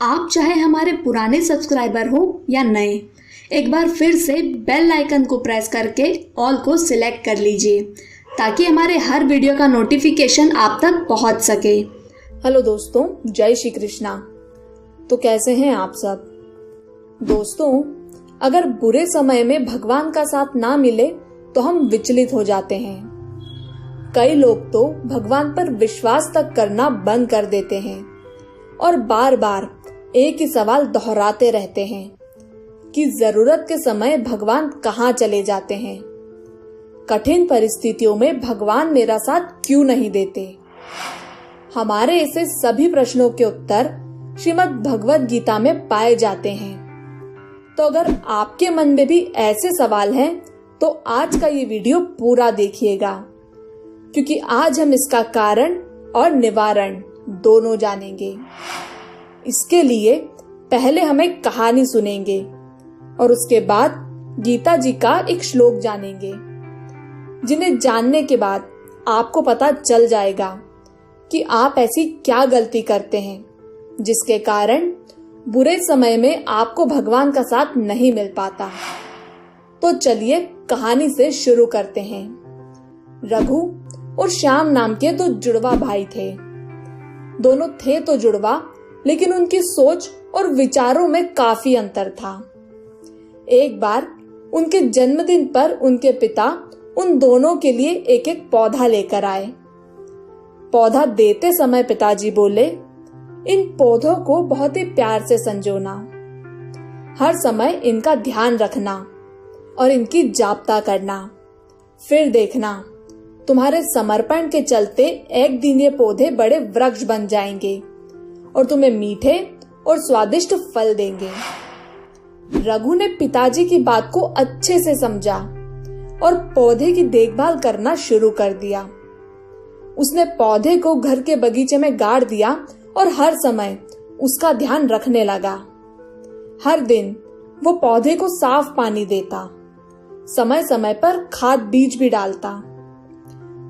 आप चाहे हमारे पुराने सब्सक्राइबर हो या नए, एक बार फिर से बेल आइकन को प्रेस करके ऑल को सिलेक्ट कर लीजिए ताकि हमारे हर वीडियो का नोटिफिकेशन आप तक पहुंच सके। हेलो दोस्तों, जय श्री कृष्णा। तो कैसे हैं आप सब? दोस्तों, अगर बुरे समय में भगवान का साथ ना मिले तो हम विचलित हो जाते हैं। कई लोग तो भगवान पर विश्वास तक करना बंद कर देते हैं और बार बार एक ही सवाल दोहराते रहते हैं कि जरूरत के समय भगवान कहाँ चले जाते हैं। कठिन परिस्थितियों में भगवान मेरा साथ क्यों नहीं देते? हमारे ऐसे सभी प्रश्नों के उत्तर श्रीमद् भगवद गीता में पाए जाते हैं। तो अगर आपके मन में भी ऐसे सवाल हैं तो आज का ये वीडियो पूरा देखिएगा, क्योंकि आज हम इसका कारण और निवारण दोनों जानेंगे। इसके लिए पहले हम एक कहानी सुनेंगे और उसके बाद गीता जी का एक श्लोक जानेंगे, जिन्हें जानने के बाद आपको पता चल जाएगा कि आप ऐसी क्या गलती करते हैं जिसके कारण बुरे समय में आपको भगवान का साथ नहीं मिल पाता। तो चलिए कहानी से शुरू करते हैं। रघु और श्याम नाम के दो जुड़वा भाई थे। दोनों थे तो जुड़वा, लेकिन उनकी सोच और विचारों में काफी अंतर था। एक बार उनके जन्मदिन पर उनके पिता उन दोनों के लिए एक एक पौधा लेकर आए। पौधा देते समय पिताजी बोले, इन पौधों को बहुत ही प्यार से संजोना, हर समय इनका ध्यान रखना और इनकी जाप्ता करना। फिर देखना, तुम्हारे समर्पण के चलते एक दिन ये पौधे बड़े वृक्ष बन जाएंगे और तुम्हें मीठे और स्वादिष्ट फल देंगे। रघु ने पिताजी की बात को अच्छे से समझा और पौधे की देखभाल करना शुरू कर दिया। उसने पौधे को घर के बगीचे में गाड़ दिया और हर समय उसका ध्यान रखने लगा। हर दिन वो पौधे को साफ पानी देता, समय समय पर खाद बीज भी डालता।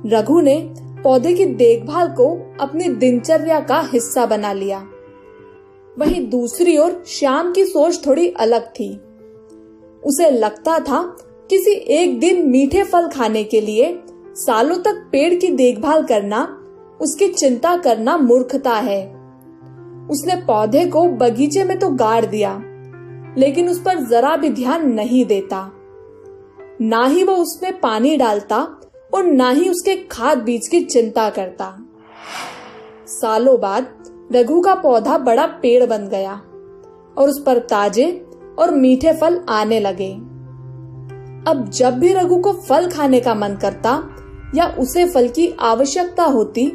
रघु ने पौधे की देखभाल को अपनी दिनचर्या का हिस्सा बना लिया। वहीं दूसरी ओर श्याम की सोच थोड़ी अलग थी। उसे लगता था किसी एक दिन मीठे फल खाने के लिए सालों तक पेड़ की देखभाल करना, उसकी चिंता करना मूर्खता है। उसने पौधे को बगीचे में तो गाड़ दिया, लेकिन उस पर जरा भी ध्यान नहीं देता। ना ही वो उसमें पानी डालता और ना ही उसके खाद बीज की चिंता करता। सालों बाद रघु का पौधा बड़ा पेड़ बन गया और उस पर ताजे और मीठे फल आने लगे। अब जब भी रघु को फल खाने का मन करता या उसे फल की आवश्यकता होती,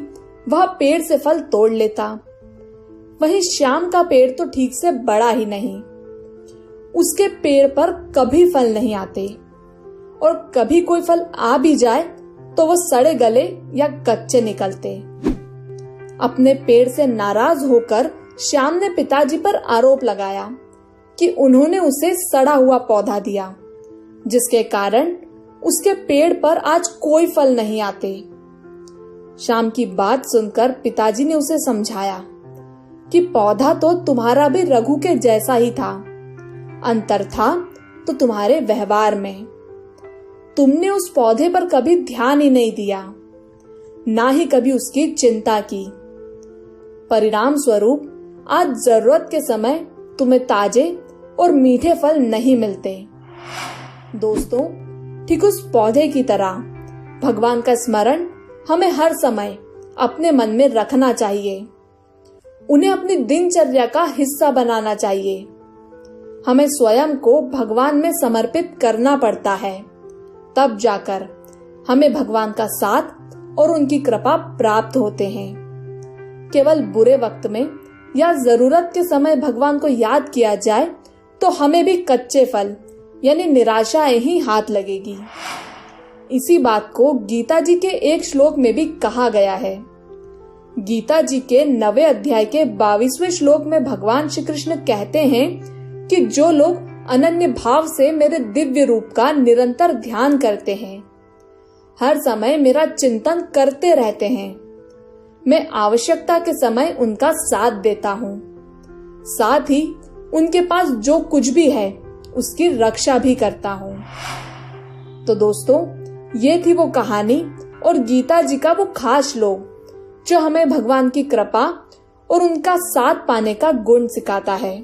वह पेड़ से फल तोड़ लेता। वहीं श्याम का पेड़ तो ठीक से बड़ा ही नहीं। उसके पेड़ पर कभी फल नहीं आते और कभी कोई फल आ भी जाए तो वो सड़े गले या कच्चे निकलते। अपने पेड़ से नाराज होकर श्याम ने पिताजी पर आरोप लगाया कि उन्होंने उसे सड़ा हुआ पौधा दिया, जिसके कारण उसके पेड़ पर आज कोई फल नहीं आते। श्याम की बात सुनकर पिताजी ने उसे समझाया कि पौधा तो तुम्हारा भी रघु के जैसा ही था, अंतर था तो तुम्हारे व्यवहार में। तुमने उस पौधे पर कभी ध्यान ही नहीं दिया, ना ही कभी उसकी चिंता की। परिणाम स्वरूप आज जरूरत के समय तुम्हें ताजे और मीठे फल नहीं मिलते। दोस्तों, ठीक उस पौधे की तरह भगवान का स्मरण हमें हर समय अपने मन में रखना चाहिए। उन्हें अपनी दिनचर्या का हिस्सा बनाना चाहिए। हमें स्वयं को भगवान में समर्पित करना पड़ता है, तब जाकर हमें भगवान का साथ और उनकी कृपा प्राप्त होते हैं। केवल बुरे वक्त में या जरूरत के समय भगवान को याद किया जाए तो हमें भी कच्चे फल यानी निराशाएं ही हाथ लगेगी। इसी बात को गीता जी के एक श्लोक में भी कहा गया है। गीता जी के 9वें अध्याय के 22वें श्लोक में भगवान श्री कृष्ण कहते हैं कि जो लोग अनन्य भाव से मेरे दिव्य रूप का निरंतर ध्यान करते हैं, हर समय मेरा चिंतन करते रहते हैं, मैं आवश्यकता के समय उनका साथ देता हूँ। साथ ही उनके पास जो कुछ भी है उसकी रक्षा भी करता हूँ। तो दोस्तों, ये थी वो कहानी और गीता जी का वो खास श्लोक जो हमें भगवान की कृपा और उनका साथ पाने का गुण सिखाता है।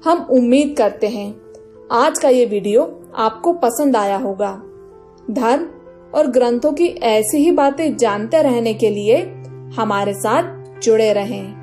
हम उम्मीद करते हैं आज का ये वीडियो आपको पसंद आया होगा। धर्म और ग्रंथों की ऐसी ही बातें जानते रहने के लिए हमारे साथ जुड़े रहें।